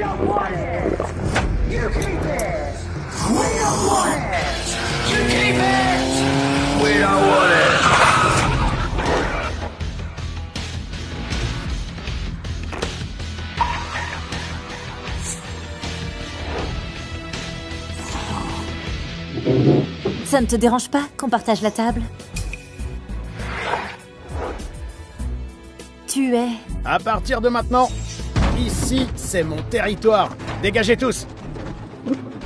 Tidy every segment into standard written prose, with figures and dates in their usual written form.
don't want it. You keep it. We don't want it. You keep it. We don't want it. Ça ne te dérange pas qu'on partage la table? Tu es... À partir de maintenant, ici, c'est mon territoire. Dégagez tous.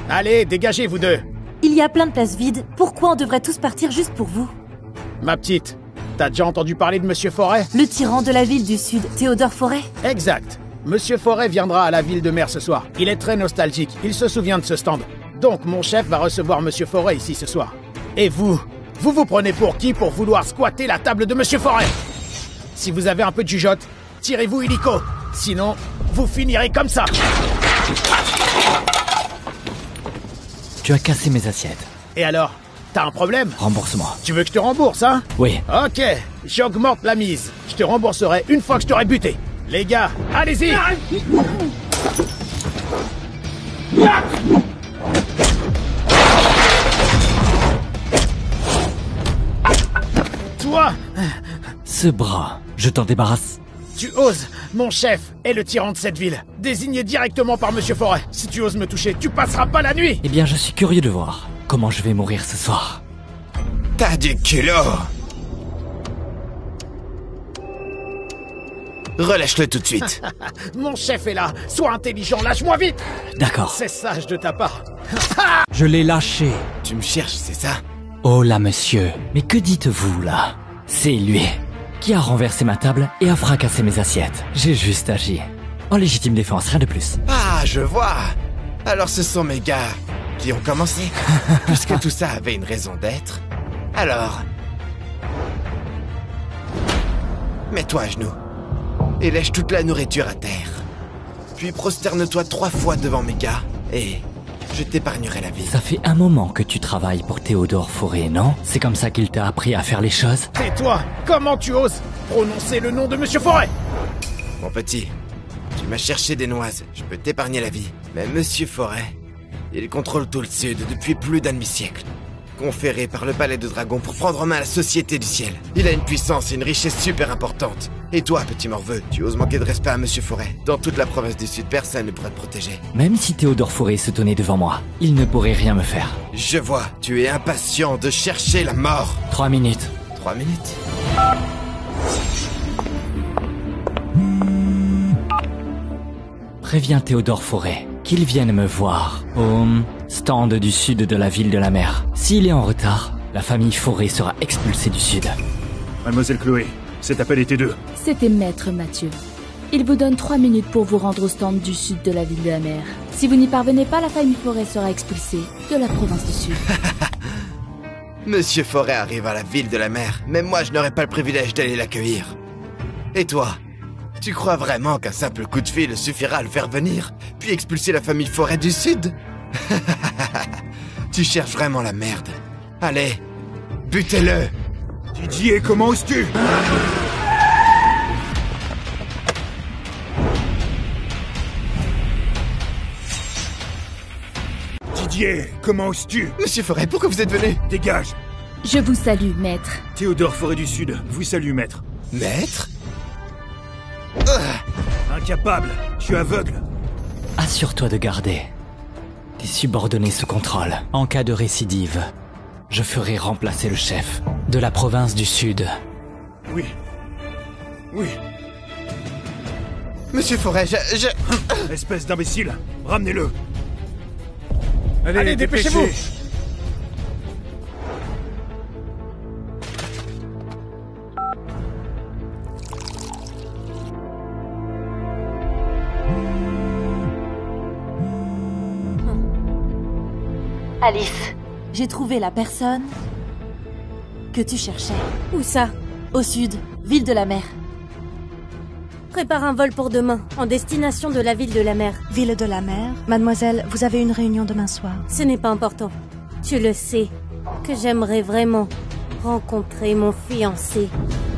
Allez, dégagez, vous deux. Il y a plein de places vides. Pourquoi on devrait tous partir juste pour vous? Ma petite, t'as déjà entendu parler de Monsieur Forêt? Le tyran de la ville du Sud, Théodore Forêt? Exact. Monsieur Forêt viendra à la ville de Mer ce soir. Il est très nostalgique. Il se souvient de ce stand. Donc, mon chef va recevoir Monsieur Forêt ici ce soir. Et vous vous prenez pour qui pour vouloir squatter la table de Monsieur Forêt? Si vous avez un peu de jugeote, tirez-vous illico. Sinon, vous finirez comme ça. Tu as cassé mes assiettes. Et alors, t'as un problème? Rembourse-moi. Tu veux que je te rembourse, hein? Oui. Ok, j'augmente la mise. Je te rembourserai une fois que je t'aurai buté. Les gars, allez-y! Toi! Ce bras, je t'en débarrasse. Tu oses! Mon chef est le tyran de cette ville, désigné directement par Monsieur Forêt. Si tu oses me toucher, tu passeras pas la nuit! Eh bien, je suis curieux de voir comment je vais mourir ce soir. T'as du culot! Relâche-le tout de suite. Mon chef est là! Sois intelligent, lâche-moi vite! D'accord. C'est sage de ta part. Je l'ai lâché. Tu me cherches, c'est ça? Oh là, monsieur. Mais que dites-vous, là? C'est lui qui a renversé ma table et a fracassé mes assiettes. J'ai juste agi. En légitime défense, rien de plus. Ah, je vois. Alors ce sont mes gars qui ont commencé. Puisque tout ça avait une raison d'être. Alors... mets-toi à genoux. Et lèche toute la nourriture à terre. Puis prosterne-toi 3 fois devant mes gars. Et je t'épargnerai la vie. Ça fait un moment que tu travailles pour Théodore Forêt, non? C'est comme ça qu'il t'a appris à faire les choses? Et toi, comment tu oses prononcer le nom de Monsieur Forêt? Mon petit, tu m'as cherché des noises. Je peux t'épargner la vie. Mais Monsieur Forêt, il contrôle tout le Sud depuis plus d'un demi-siècle. Conféré par le Palais de Dragon pour prendre en main la Société du Ciel. Il a une puissance et une richesse super importante. Et toi, petit morveux, tu oses manquer de respect à Monsieur Forêt. Dans toute la province du Sud, personne ne pourrait te protéger. Même si Théodore Forêt se tenait devant moi, il ne pourrait rien me faire. Je vois, tu es impatient de chercher la mort. 3 minutes. 3 minutes. Préviens Théodore Forêt qu'il vienne me voir au stand du sud de la ville de la mer. S'il est en retard, la famille Forêt sera expulsée du sud. Mademoiselle Chloé, cet appel était d'eux. C'était Maître Mathieu. Il vous donne 3 minutes pour vous rendre au stand du sud de la ville de la mer. Si vous n'y parvenez pas, la famille Forêt sera expulsée de la province du Sud. Monsieur Forêt arrive à la ville de la mer, mais moi je n'aurai pas le privilège d'aller l'accueillir. Et toi? Tu crois vraiment qu'un simple coup de fil suffira à le faire venir, puis expulser la famille Forêt du Sud? Tu cherches vraiment la merde. Allez, butez-le! Didier, comment oses-tu? Didier, comment oses-tu? Monsieur Forêt, pourquoi vous êtes venu? Dégage! Je vous salue, maître. Théodore Forêt du Sud, vous salue, maître. Maître? Incapable, tu es aveugle. Assure-toi de garder tes subordonnés sous contrôle. En cas de récidive, je ferai remplacer le chef de la province du Sud. Oui. Oui. Monsieur Forêt, je... Espèce d'imbécile, ramenez-le. Allez, dépêchez-vous. Alice, j'ai trouvé la personne que tu cherchais. Où ça? Au sud, ville de la mer. Prépare un vol pour demain, en destination de la ville de la mer. Ville de la mer? Mademoiselle, vous avez une réunion demain soir. Ce n'est pas important. Tu le sais, que j'aimerais vraiment rencontrer mon fiancé,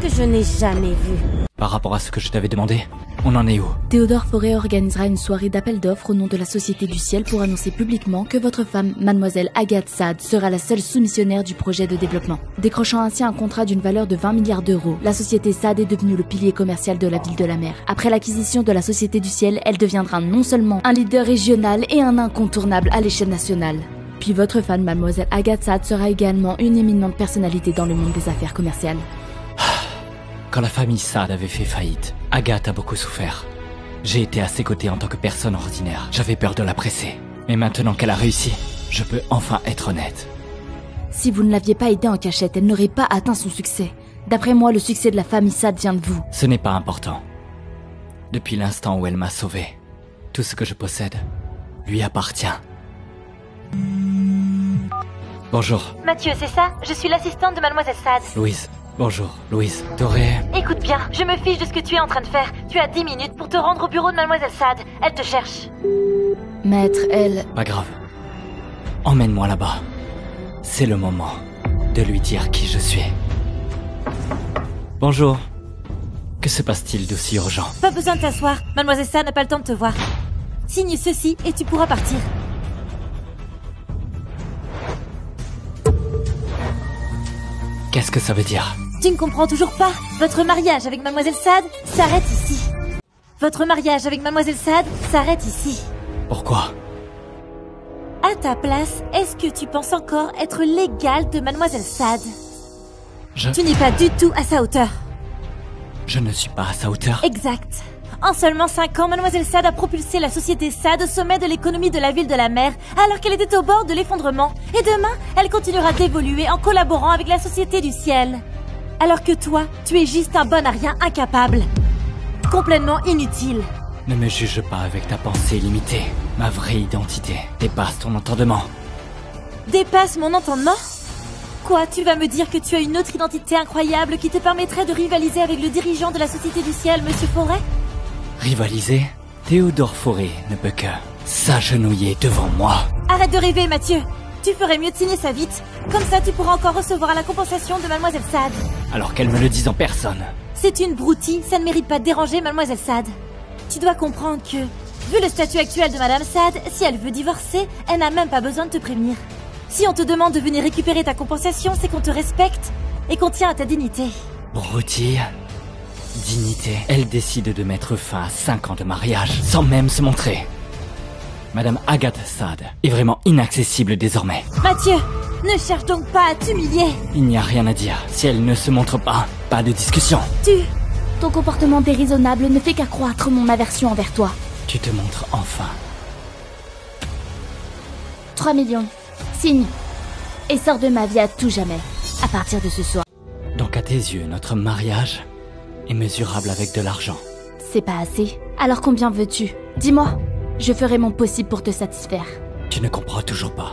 que je n'ai jamais vu. Par rapport à ce que je t'avais demandé, On en est où? Théodore Forêt organisera une soirée d'appel d'offres au nom de la Société du Ciel pour annoncer publiquement que votre femme, mademoiselle Agathe Sade, sera la seule soumissionnaire du projet de développement. Décrochant ainsi un contrat d'une valeur de 20 milliards d'euros, la Société Sade est devenue le pilier commercial de la ville de la mer. Après l'acquisition de la Société du Ciel, elle deviendra non seulement un leader régional et un incontournable à l'échelle nationale. Puis votre femme, mademoiselle Agathe Sade, sera également une éminente personnalité dans le monde des affaires commerciales. Quand la famille Sade avait fait faillite, Agathe a beaucoup souffert. J'ai été à ses côtés en tant que personne ordinaire. J'avais peur de la presser. Mais maintenant qu'elle a réussi, je peux enfin être honnête. Si vous ne l'aviez pas aidée en cachette, elle n'aurait pas atteint son succès. D'après moi, le succès de la famille Sade vient de vous. Ce n'est pas important. Depuis l'instant où elle m'a sauvé, tout ce que je possède lui appartient. Bonjour. Mathieu, c'est ça? Je suis l'assistante de mademoiselle Sade. Louise. Bonjour, Louise. T'aurais... Écoute bien, je me fiche de ce que tu es en train de faire. Tu as 10 minutes pour te rendre au bureau de mademoiselle Sade. Elle te cherche. Maître, elle... Pas grave. Emmène-moi là-bas. C'est le moment de lui dire qui je suis. Bonjour. Que se passe-t-il d'aussi urgent? Pas besoin de t'asseoir. Mademoiselle Sade n'a pas le temps de te voir. Signe ceci et tu pourras partir. Qu'est-ce que ça veut dire? Tu ne comprends toujours pas? Votre mariage avec mademoiselle Sade s'arrête ici. Votre mariage avec mademoiselle Sade s'arrête ici. Pourquoi? À ta place, est-ce que tu penses encore être l'égal de mademoiselle Sade? Tu n'es pas du tout à sa hauteur. Je ne suis pas à sa hauteur? Exact. En seulement 5 ans, mademoiselle Sade a propulsé la société Sade au sommet de l'économie de la ville de la mer, alors qu'elle était au bord de l'effondrement. Et demain, elle continuera d'évoluer en collaborant avec la Société du Ciel. Alors que toi, tu es juste un bon à rien incapable. Complètement inutile. Ne me juge pas avec ta pensée limitée. Ma vraie identité dépasse ton entendement. Dépasse mon entendement? Quoi, tu vas me dire que tu as une autre identité incroyable qui te permettrait de rivaliser avec le dirigeant de la Société du Ciel, Monsieur Forêt? Rivaliser? Théodore Forêt ne peut que s'agenouiller devant moi. Arrête de rêver, Mathieu. Tu ferais mieux de signer ça vite. Comme ça, tu pourras encore recevoir la compensation de mademoiselle Sade. Alors qu'elle me le dise en personne. C'est une broutille, ça ne mérite pas de déranger mademoiselle Sade. Tu dois comprendre que, vu le statut actuel de madame Sade, si elle veut divorcer, elle n'a même pas besoin de te prévenir. Si on te demande de venir récupérer ta compensation, c'est qu'on te respecte et qu'on tient à ta dignité. Broutille? Dignité. Elle décide de mettre fin à 5 ans de mariage, sans même se montrer. Madame Agathe Sade est vraiment inaccessible désormais. Mathieu, ne cherche donc pas à t'humilier. Il n'y a rien à dire. Si elle ne se montre pas, pas de discussion. Ton comportement déraisonnable ne fait qu'accroître mon aversion envers toi. Tu te montres enfin. 3 millions. Signe. Et sors de ma vie à tout jamais. À partir de ce soir. Donc à tes yeux, notre mariage est mesurable avec de l'argent. C'est pas assez. Alors combien veux-tu? Dis-moi. Je ferai mon possible pour te satisfaire. Tu ne comprends toujours pas.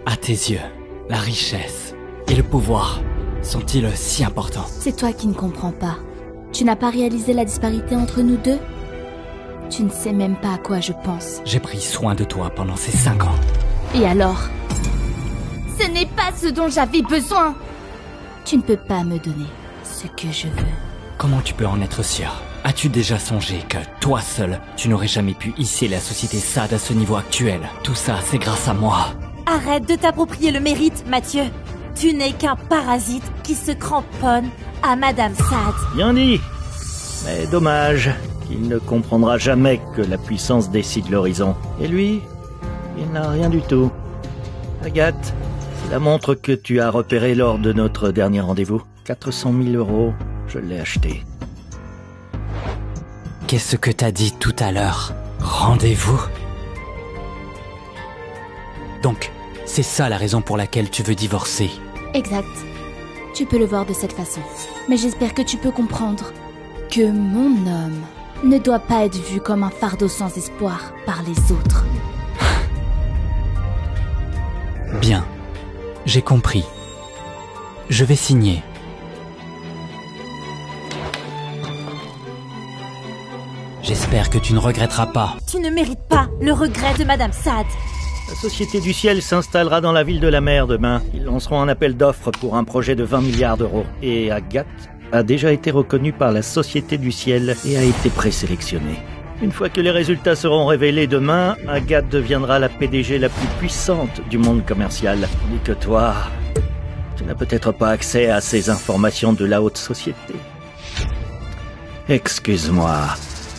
À tes yeux, la richesse et le pouvoir sont-ils si importants? C'est toi qui ne comprends pas. Tu n'as pas réalisé la disparité entre nous deux? Tu ne sais même pas à quoi je pense. J'ai pris soin de toi pendant ces 5 ans. Et alors? Ce n'est pas ce dont j'avais besoin! Tu ne peux pas me donner ce que je veux. Comment tu peux en être sûr? As-tu déjà songé que, toi seul, tu n'aurais jamais pu hisser la société Sade à ce niveau actuel? Tout ça, c'est grâce à moi. Arrête de t'approprier le mérite, Mathieu. Tu n'es qu'un parasite qui se cramponne à madame Sade. Bien dit. Mais dommage, il ne comprendra jamais que la puissance décide l'horizon. Et lui, il n'a rien du tout. Agathe, c'est la montre que tu as repérée lors de notre dernier rendez-vous. 400 000 €, je l'ai achetée. Qu'est-ce que t'as dit tout à l'heure? Rendez-vous? Donc, c'est ça la raison pour laquelle tu veux divorcer? Exact. Tu peux le voir de cette façon. Mais j'espère que tu peux comprendre que mon homme ne doit pas être vu comme un fardeau sans espoir par les autres. Bien. J'ai compris. Je vais signer. J'espère que tu ne regretteras pas. Tu ne mérites pas le regret de madame Sade. La Société du Ciel s'installera dans la ville de la mer demain. Ils lanceront un appel d'offres pour un projet de 20 milliards d'euros. Et Agathe a déjà été reconnu par la Société du Ciel et a été présélectionné. Une fois que les résultats seront révélés demain, Agathe deviendra la PDG la plus puissante du monde commercial. Tandis que toi, tu n'as peut-être pas accès à ces informations de la haute société. Excuse-moi,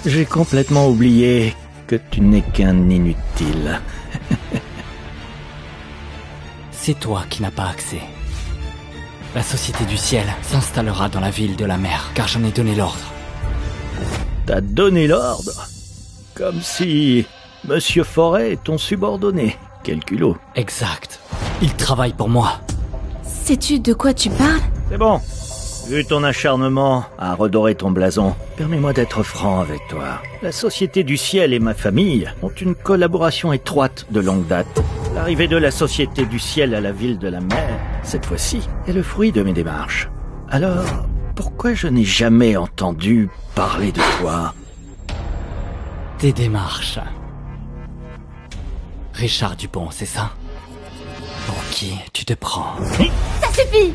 j'ai complètement oublié que tu n'es qu'un inutile. C'est toi qui n'as pas accès. La Société du Ciel s'installera dans la ville de la mer, car j'en ai donné l'ordre. T'as donné l'ordre? Comme si Monsieur Forêt est ton subordonné. Quel culot. Exact. Il travaille pour moi. Sais-tu de quoi tu parles? C'est bon. Vu ton acharnement à redorer ton blason, permets-moi d'être franc avec toi. La Société du Ciel et ma famille ont une collaboration étroite de longue date. L'arrivée de la Société du Ciel à la ville de la mer, cette fois-ci, est le fruit de mes démarches. Alors, pourquoi je n'ai jamais entendu parler de toi? Tes démarches. Richard Dupont, c'est ça? Pour qui tu te prends? Ça suffit!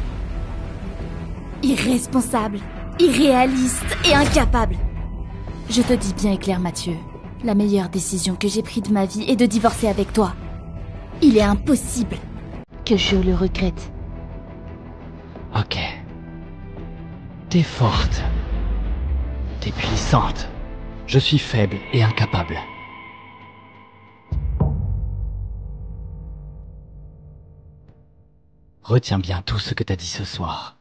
Irresponsable, irréaliste et incapable. Je te dis bien et clair, Mathieu, la meilleure décision que j'ai prise de ma vie est de divorcer avec toi. Il est impossible que je le regrette. Ok. T'es forte. T'es puissante. Je suis faible et incapable. Retiens bien tout ce que t'as dit ce soir.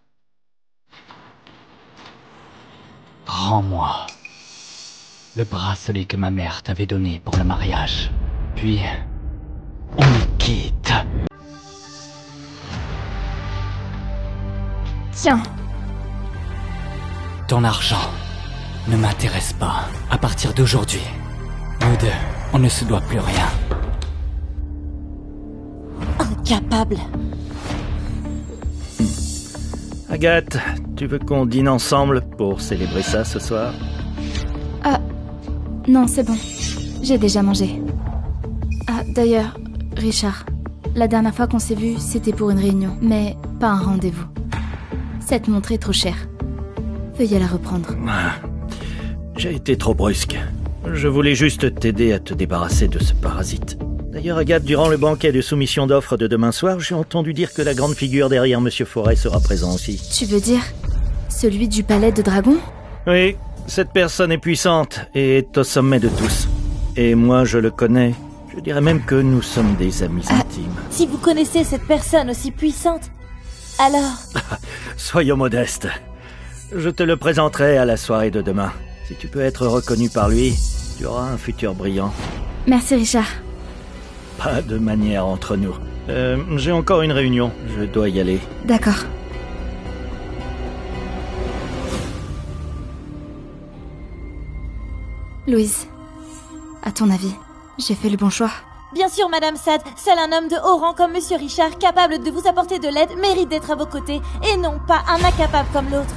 Rends-moi le bracelet que ma mère t'avait donné pour le mariage. Puis, on est quitte. Tiens. Ton argent ne m'intéresse pas. À partir d'aujourd'hui, nous deux, on ne se doit plus rien. Incapable. Agathe, tu veux qu'on dîne ensemble pour célébrer ça ce soir? Ah, non, c'est bon. J'ai déjà mangé. Ah, d'ailleurs, Richard, la dernière fois qu'on s'est vu, c'était pour une réunion, mais pas un rendez-vous. Cette montre est trop chère. Veuillez la reprendre. J'ai été trop brusque. Je voulais juste t'aider à te débarrasser de ce parasite. D'ailleurs, Agathe, durant le banquet de soumission d'offres de demain soir, j'ai entendu dire que la grande figure derrière Monsieur Forêt sera présent aussi. Tu veux dire celui du palais de dragon? Oui, cette personne est puissante et est au sommet de tous. Et moi, je le connais. Je dirais même que nous sommes des amis intimes. Si vous connaissez cette personne aussi puissante, alors... Soyons modestes. Je te le présenterai à la soirée de demain. Si tu peux être reconnu par lui, tu auras un futur brillant. Merci, Richard. Pas de manière entre nous. J'ai encore une réunion. Je dois y aller. D'accord. Louise, à ton avis, j'ai fait le bon choix? Bien sûr, Madame Sade, seul un homme de haut rang comme Monsieur Richard, capable de vous apporter de l'aide, mérite d'être à vos côtés, et non pas un incapable comme l'autre.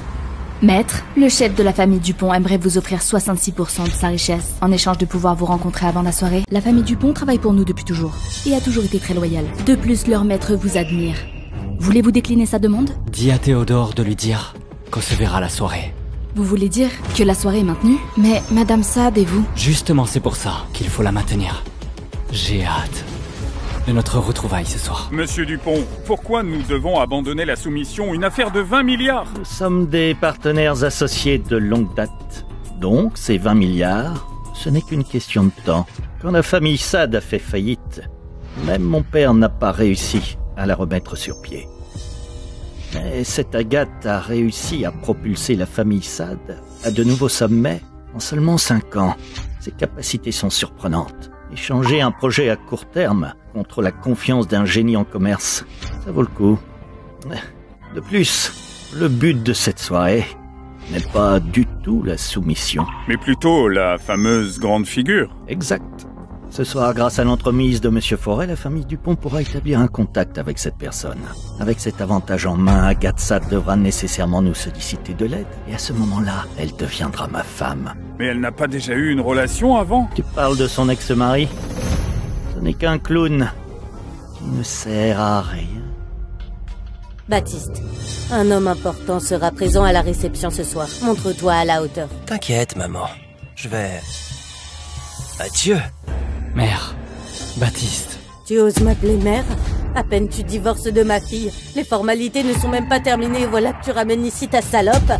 Maître, le chef de la famille Dupont aimerait vous offrir 66% de sa richesse, en échange de pouvoir vous rencontrer avant la soirée. La famille Dupont travaille pour nous depuis toujours, et a toujours été très loyale. De plus, leur maître vous admire. Voulez-vous décliner sa demande? Dis à Théodore de lui dire qu'on se verra à la soirée. Vous voulez dire que la soirée est maintenue? Mais Madame Sade et vous? Justement, c'est pour ça qu'il faut la maintenir. J'ai hâte de notre retrouvaille ce soir. Monsieur Dupont, pourquoi nous devons abandonner la soumission, une affaire de 20 milliards? Nous sommes des partenaires associés de longue date. Donc, ces 20 milliards, ce n'est qu'une question de temps. Quand la famille Sade a fait faillite, même mon père n'a pas réussi à la remettre sur pied. Mais cette Agathe a réussi à propulser la famille Sade à de nouveaux sommets en seulement 5 ans. Ses capacités sont surprenantes. Échanger un projet à court terme contre la confiance d'un génie en commerce, ça vaut le coup. De plus, le but de cette soirée n'est pas du tout la soumission. Mais plutôt la fameuse grande figure. Exact. Ce soir, grâce à l'entremise de Monsieur Forêt, la famille Dupont pourra établir un contact avec cette personne. Avec cet avantage en main, Agathe Sade devra nécessairement nous solliciter de l'aide. Et à ce moment-là, elle deviendra ma femme. Mais elle n'a pas déjà eu une relation avant? Tu parles de son ex-mari? Ce n'est qu'un clown qui ne sert à rien. Baptiste, un homme important sera présent à la réception ce soir. Montre-toi à la hauteur. T'inquiète, maman. Je vais... Adieu. Mère, Baptiste. Tu oses m'appeler mère? À peine tu divorces de ma fille. Les formalités ne sont même pas terminées. Voilà que tu ramènes ici ta salope.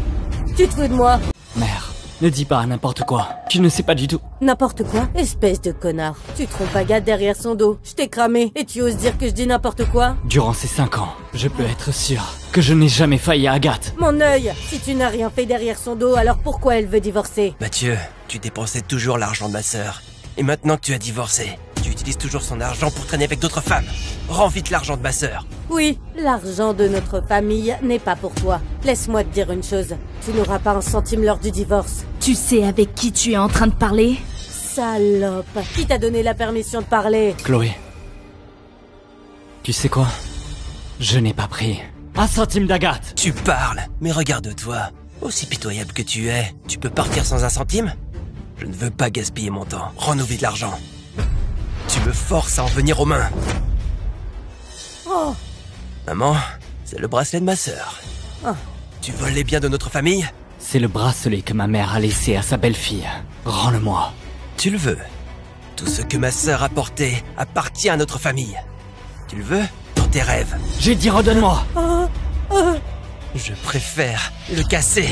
Tu te fous de moi? Mère, ne dis pas n'importe quoi. Tu ne sais pas du tout. N'importe quoi? Espèce de connard. Tu trompes Agathe derrière son dos. Je t'ai cramé. Et tu oses dire que je dis n'importe quoi? Durant ces 5 ans, je peux être sûr que je n'ai jamais failli à Agathe. Mon œil! Si tu n'as rien fait derrière son dos, alors pourquoi elle veut divorcer? Mathieu, tu dépensais toujours l'argent de ma sœur. Et maintenant que tu as divorcé, tu utilises toujours son argent pour traîner avec d'autres femmes. Rends vite l'argent de ma sœur. Oui, l'argent de notre famille n'est pas pour toi. Laisse-moi te dire une chose. Tu n'auras pas un centime lors du divorce. Tu sais avec qui tu es en train de parler? Salope! Qui t'a donné la permission de parler? Chloé. Tu sais quoi? Je n'ai pas pris un centime d'Agathe. Tu parles, mais regarde-toi. Aussi pitoyable que tu es, tu peux partir sans un centime? Je ne veux pas gaspiller mon temps. Rends-nous vite l'argent. Tu me forces à en venir aux mains. Oh! Maman, c'est le bracelet de ma sœur. Oh. Tu voles les biens de notre famille? C'est le bracelet que ma mère a laissé à sa belle-fille. Rends-le-moi. Tu le veux? Tout ce que ma sœur a porté appartient à notre famille. Tu le veux? Pour tes rêves. J'ai dit redonne-moi. Je préfère le casser.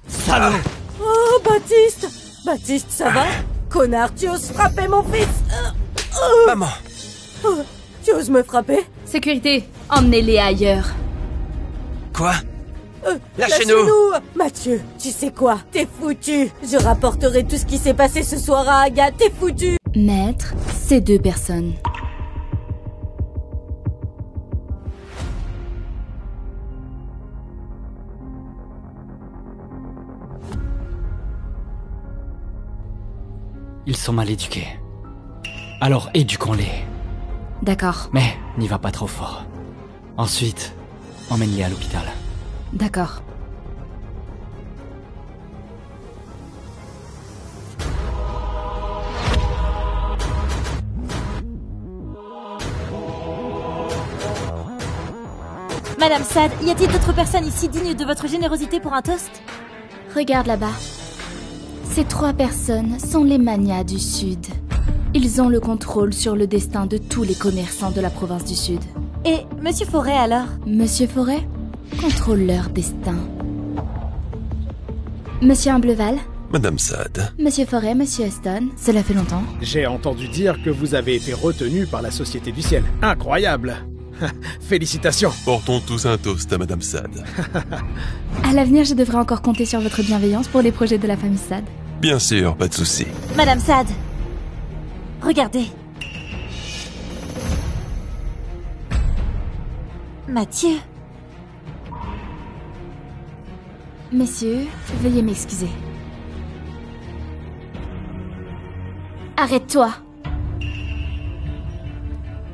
Salaud! Oh, Baptiste! Baptiste, ça va? Connard, tu oses frapper mon fils! Maman! Tu oses me frapper? Sécurité, emmenez-les ailleurs. Quoi? Lâchez-nous! Mathieu, tu sais quoi? T'es foutu! Je rapporterai tout ce qui s'est passé ce soir à Agathe, t'es foutu! Maître, ces 2 personnes. Ils sont mal éduqués. Alors éduquons-les. D'accord. Mais n'y va pas trop fort. Ensuite, emmène-les à l'hôpital. D'accord. Madame Sad, y a-t-il d'autres personnes ici dignes de votre générosité pour un toast? Regarde là-bas. Ces 3 personnes sont les manias du Sud. Ils ont le contrôle sur le destin de tous les commerçants de la province du Sud. Et Monsieur Forêt alors? Monsieur Forêt contrôle leur destin. Monsieur Ambleval? Madame Sad. Monsieur Forêt, Monsieur Aston, cela fait longtemps. J'ai entendu dire que vous avez été retenu par la Société du Ciel. Incroyable! Félicitations! Portons tous un toast à Madame Sad. À l'avenir, je devrais encore compter sur votre bienveillance pour les projets de la famille Sad. Bien sûr, pas de souci. Madame Sad, regardez. Mathieu. Messieurs, veuillez m'excuser. Arrête-toi!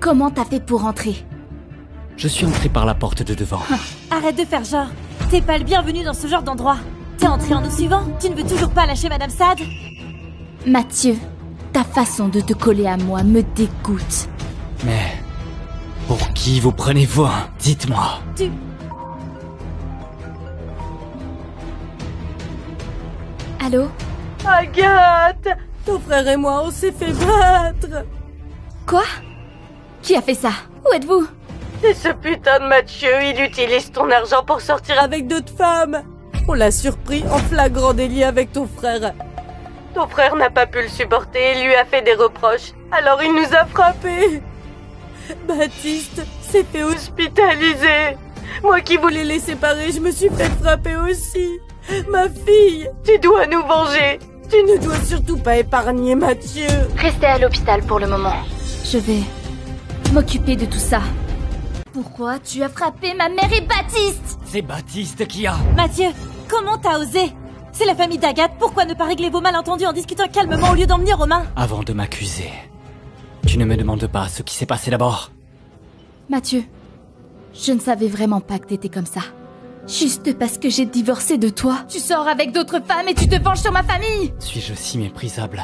Comment t'as fait pour entrer? Je suis entré par la porte de devant. Arrête de faire genre. T'es pas le bienvenu dans ce genre d'endroit. T'es entré en nous suivant? Tu ne veux toujours pas lâcher Madame Sad? Mathieu, ta façon de te coller à moi me dégoûte. Mais... pour qui vous prenez-vous? Dites-moi. Tu... Allô? Agathe! Ton frère et moi, on s'est fait battre! Quoi? Qui a fait ça? Où êtes-vous? C'est ce putain de Mathieu, il utilise ton argent pour sortir avec d'autres femmes! On l'a surpris en flagrant délit avec ton frère. Ton frère n'a pas pu le supporter et lui a fait des reproches. Alors il nous a frappés. Baptiste s'est fait hospitaliser. Moi qui voulais les séparer, je me suis fait frapper aussi. Ma fille, tu dois nous venger. Tu ne dois surtout pas épargner Mathieu. Restez à l'hôpital pour le moment. Je vais m'occuper de tout ça. Pourquoi tu as frappé ma mère et Baptiste? C'est Baptiste qui a... Mathieu, comment t'as osé? C'est la famille d'Agathe, pourquoi ne pas régler vos malentendus en discutant calmement au lieu d'en venir aux mains? Avant de m'accuser, tu ne me demandes pas ce qui s'est passé d'abord? Mathieu, je ne savais vraiment pas que t'étais comme ça. Juste parce que j'ai divorcé de toi, tu sors avec d'autres femmes et tu te venges sur ma famille! Suis-je si méprisable?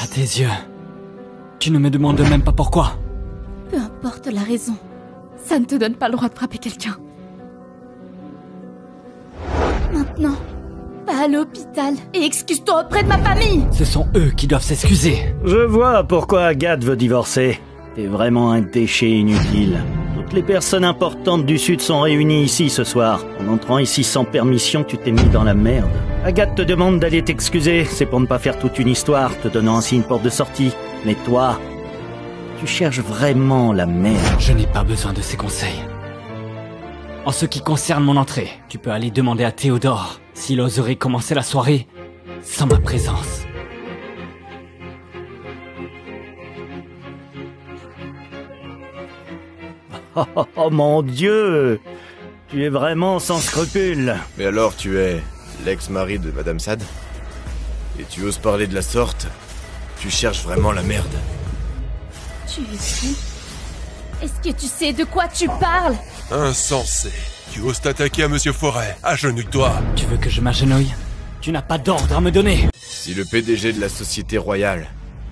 À tes yeux, tu ne me demandes même pas pourquoi? Peu importe la raison. Ça ne te donne pas le droit de frapper quelqu'un. Maintenant, va à l'hôpital et excuse-toi auprès de ma famille. Ce sont eux qui doivent s'excuser. Je vois pourquoi Agathe veut divorcer. T'es vraiment un déchet inutile. Toutes les personnes importantes du Sud sont réunies ici ce soir. En entrant ici sans permission, tu t'es mis dans la merde. Agathe te demande d'aller t'excuser. C'est pour ne pas faire toute une histoire, te donnant ainsi une porte de sortie. Mais toi, tu cherches vraiment la merde. Je n'ai pas besoin de ces conseils. En ce qui concerne mon entrée, tu peux aller demander à Théodore s'il oserait commencer la soirée sans ma présence. Oh mon Dieu! Tu es vraiment sans scrupules. Mais alors tu es l'ex-mari de Madame Sade? Et tu oses parler de la sorte? Tu cherches vraiment la merde. Tu es fou? Est-ce que tu sais de quoi tu parles? Insensé. Tu oses t'attaquer à Monsieur Forêt. Agenouille-toi. Tu veux que je m'agenouille? Tu n'as pas d'ordre à me donner. Si le PDG de la Société Royale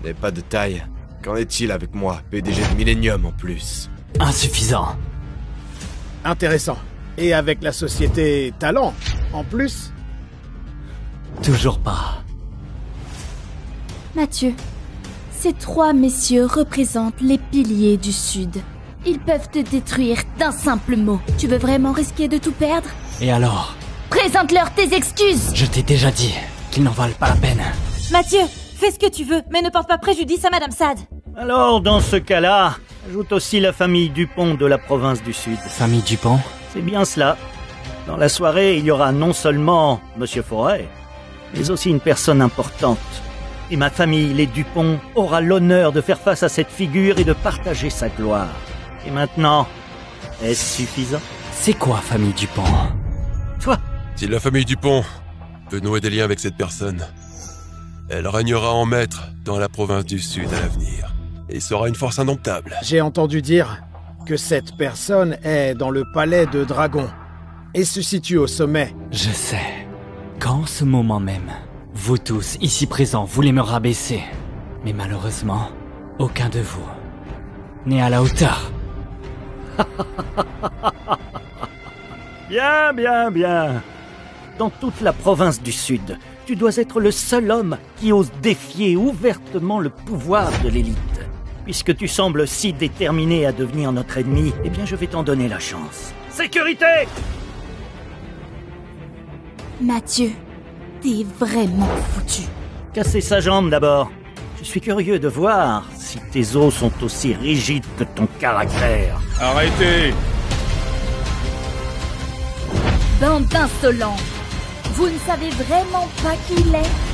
n'est pas de taille, qu'en est-il avec moi, PDG de Millennium en plus? Insuffisant. Intéressant. Et avec la société Talent, en plus? Toujours pas. Mathieu, ces 3 messieurs représentent les piliers du Sud. Ils peuvent te détruire d'un simple mot. Tu veux vraiment risquer de tout perdre? Et alors? Présente-leur tes excuses! Je t'ai déjà dit qu'ils n'en valent pas la peine. Mathieu, fais ce que tu veux, mais ne porte pas préjudice à Madame Sade. Alors, dans ce cas-là, ajoute aussi la famille Dupont de la province du Sud. Famille Dupont? C'est bien cela. Dans la soirée, il y aura non seulement Monsieur Forêt, mais aussi une personne importante. Et ma famille, les Dupont, aura l'honneur de faire face à cette figure et de partager sa gloire. Et maintenant, est-ce suffisant? C'est quoi, famille Dupont? Toi! Si la famille Dupont peut nouer des liens avec cette personne, elle régnera en maître dans la province du Sud à l'avenir. Et sera une force indomptable. J'ai entendu dire que cette personne est dans le palais de Dragon et se situe au sommet. Je sais qu'en ce moment même, vous tous ici présents voulez me rabaisser. Mais malheureusement, aucun de vous n'est à la hauteur. Bien, bien, bien. Dans toute la province du Sud, tu dois être le seul homme qui ose défier ouvertement le pouvoir de l'élite. Puisque tu sembles si déterminé à devenir notre ennemi, eh bien je vais t'en donner la chance. Sécurité! Mathieu, t'es vraiment foutu. Cassez sa jambe d'abord. Je suis curieux de voir si tes os sont aussi rigides que ton caractère. Arrêtez! Bande d'insolents! Vous ne savez vraiment pas qui il est?